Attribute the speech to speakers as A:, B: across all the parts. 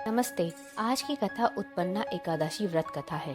A: नमस्ते। आज की कथा उत्पन्ना एकादशी व्रत कथा है।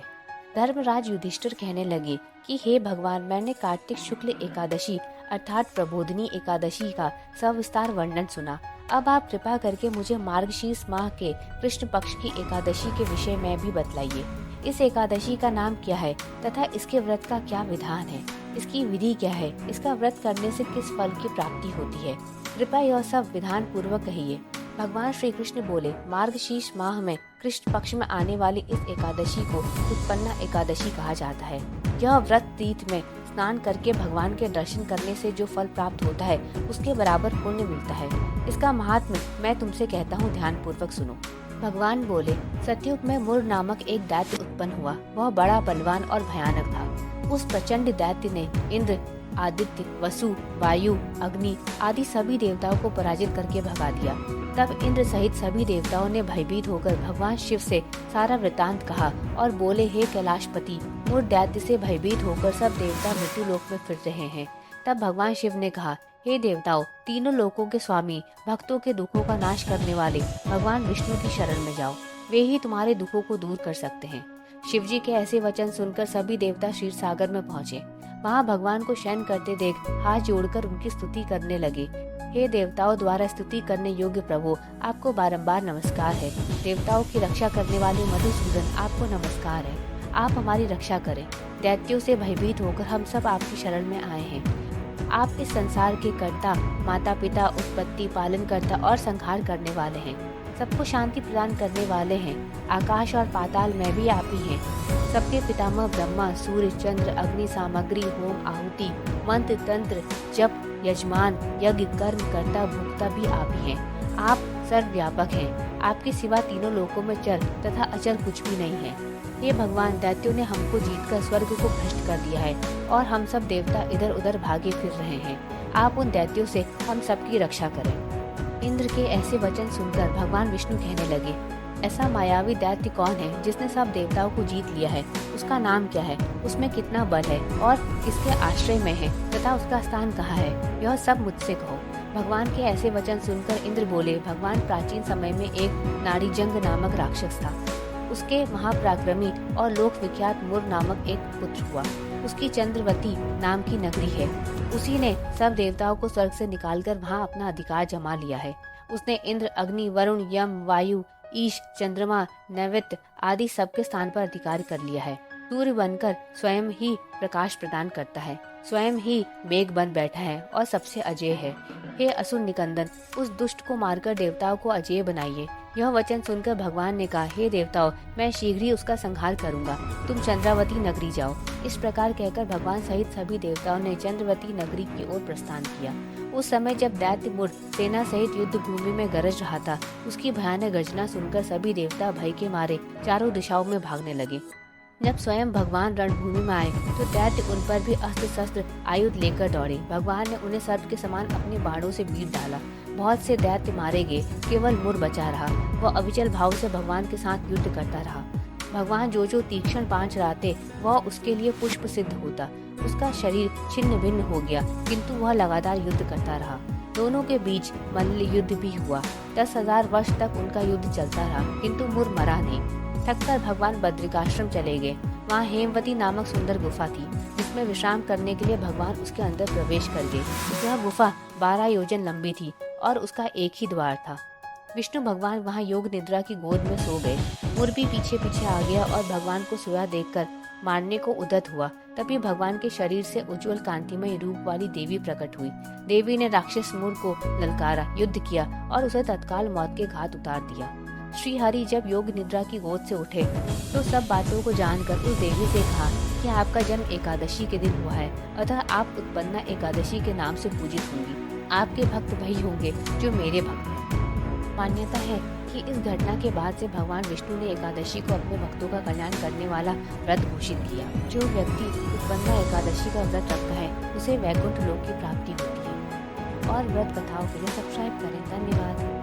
A: धर्मराज युधिष्ठिर कहने लगे कि हे भगवान, मैंने कार्तिक शुक्ल एकादशी अर्थात प्रबोधिनी एकादशी का सविस्तार वर्णन सुना। अब आप कृपा करके मुझे मार्गशीर्ष माह के कृष्ण पक्ष की एकादशी के विषय में भी बतलाइए। इस एकादशी का नाम क्या है तथा इसके व्रत का क्या विधान है, इसकी विधि क्या है, इसका व्रत करने से किस फल की प्राप्ति होती है। कृपया यह सब विधान पूर्वक कहिए। भगवान श्री कृष्ण बोले, मार्गशीर्ष माह में कृष्ण पक्ष में आने वाली इस एकादशी को उत्पन्ना एकादशी कहा जाता है। यह व्रत तीर्थ में स्नान करके भगवान के दर्शन करने से जो फल प्राप्त होता है उसके बराबर पुण्य मिलता है। इसका महात्म्य मैं तुमसे कहता हूँ, ध्यान पूर्वक सुनो। भगवान बोले, सतयुग में मुर नामक एक दैत्य उत्पन्न हुआ। वह बड़ा बलवान और भयानक था। उस प्रचंड दैत्य ने इंद्र, आदित्य, वसु, वायु, अग्नि आदि सभी देवताओं को पराजित करके भगा दिया। तब इंद्र सहित सभी देवताओं ने भयभीत होकर भगवान शिव से सारा वृतांत कहा और बोले, हे कैलाशपति, मुर दैत्य से भयभीत होकर सब देवता मृत्यु लोक में फिर रहे हैं। तब भगवान शिव ने कहा, हे देवताओं, तीनों लोकों के स्वामी, भक्तों के दुखों का नाश करने वाले भगवान विष्णु की शरण में जाओ। वे ही तुम्हारे दुखों को दूर कर सकते हैं। शिव जी के ऐसे वचन सुनकर सभी देवता क्षीर सागर में पहुँचे। वहाँ भगवान को शयन करते देख हाथ जोड़कर उनकी स्तुति करने लगे। हे देवताओं द्वारा स्तुति करने योग्य प्रभु, आपको बारंबार नमस्कार है। देवताओं की रक्षा करने वाले मधुसूदन, आपको नमस्कार है। आप हमारी रक्षा करें। दैत्यों से भयभीत होकर हम सब आपकी शरण में आए हैं। आप इस संसार के कर्ता, माता पिता, उत्पत्ति, पालन कर्ता और संहार करने वाले हैं। सबको शांति प्रदान करने वाले हैं। आकाश और पाताल में भी आप ही हैं। सबके पितामह ब्रह्मा, सूर्य, चंद्र, अग्नि, सामग्री, होम, आहुति, मंत्र, तंत्र, जप, यजमान, यज्ञ, कर्म, कर्ता, भुक्ता भी आप ही हैं। आप सर्वव्यापक हैं। आपके सिवा तीनों लोकों में चल तथा अचल कुछ भी नहीं है। ये भगवान, दैत्यों ने हमको जीतकर स्वर्ग को भ्रष्ट कर दिया है और हम सब देवता इधर उधर भागे फिर रहे हैं। आप उन दैत्यों से हम सबकी रक्षा करें। इंद्र के ऐसे वचन सुनकर भगवान विष्णु कहने लगे, ऐसा मायावी दैत्य कौन है जिसने सब देवताओं को जीत लिया है? उसका नाम क्या है? उसमें कितना बल है और किसके आश्रय में है तथा उसका स्थान कहाँ है? यह सब मुझसे कहो। भगवान के ऐसे वचन सुनकर इंद्र बोले, भगवान, प्राचीन समय में एक नारीजंग नामक राक्षस था। उसके महापराक्रमी और लोक विख्यात मुर नामक एक पुत्र हुआ। उसकी चंद्रवती नाम की नगरी है। उसी ने सब देवताओं को स्वर्ग से निकालकर वहाँ अपना अधिकार जमा लिया है। उसने इंद्र, अग्नि, वरुण, यम, वायु, ईश, चंद्रमा, नैवेद्य आदि सबके स्थान पर अधिकार कर लिया है। सूर्य बनकर स्वयं ही प्रकाश प्रदान करता है, स्वयं ही मेघ बन बैठा है और सबसे अजेय है। हे असुर निकंदन, उस दुष्ट को मारकर देवताओं को अजेय बनाइए। यह वचन सुनकर भगवान ने कहा, हे देवताओं, मैं शीघ्र ही उसका संहार करूंगा। तुम चंद्रावती नगरी जाओ। इस प्रकार कहकर भगवान सहित सभी देवताओं ने चंद्रवती नगरी की ओर प्रस्थान किया। उस समय जब दैत्य मुर सेना सहित युद्ध भूमि में गरज रहा था, उसकी भयानक गर्जना सुनकर सभी देवता भय के मारे चारों दिशाओं में भागने लगे। जब स्वयं भगवान रणभूमि में आए तो दैत्य उन पर भी अस्त्र शस्त्र आयुध लेकर दौड़े। भगवान ने उन्हें सर्प के समान अपने बाणों से बीट डाला। बहुत से दैत्य मारे गए, केवल मुर बचा रहा। वह अविचल भाव से भगवान के साथ युद्ध करता रहा। भगवान जो जो तीक्ष्ण बाण चलाते वह उसके लिए पुष्प सिद्ध होता। उसका शरीर छिन्न भिन्न हो गया, किंतु वह लगातार युद्ध करता रहा। दोनों के बीच मल्ल युद्ध भी हुआ। 10,000 वर्ष तक उनका युद्ध चलता रहा, किंतु मुर मरा नहीं। थककर भगवान बद्रिकाश्रम चले गए। वहाँ हेमवती नामक सुंदर गुफा थी, जिसमें विश्राम करने के लिए भगवान उसके अंदर प्रवेश कर गए। यह गुफा 12 योजन लंबी थी और उसका एक ही द्वार था। विष्णु भगवान वहाँ योग निद्रा की गोद में सो गए। मुर भी पीछे पीछे आ गया और भगवान को सोया देखकर मारने को उद्यत हुआ। तभी भगवान के शरीर से उज्जवल कांतिमय रूप वाली देवी प्रकट हुई। देवी ने राक्षस मुर को ललकारा, युद्ध किया और उसे तत्काल मौत के घाट उतार दिया। श्री हरि जब योग निद्रा की गोद से उठे तो सब बातों को जानकर उस देवी से कहा कि आपका जन्म एकादशी के दिन हुआ है, अतः आप उत्पन्ना एकादशी के नाम से पूजित होंगी। आपके भक्त वही होंगे जो मेरे भक्त हैं। मान्यता है कि इस घटना के बाद से भगवान विष्णु ने एकादशी को अपने भक्तों का कल्याण करने वाला व्रत घोषित किया। जो व्यक्ति उत्पन्ना एकादशी का व्रत रखता है उसे वैकुंठ लोक की प्राप्ति होती है। और व्रत कथाओं के लिए सब्सक्राइब करें। धन्यवाद।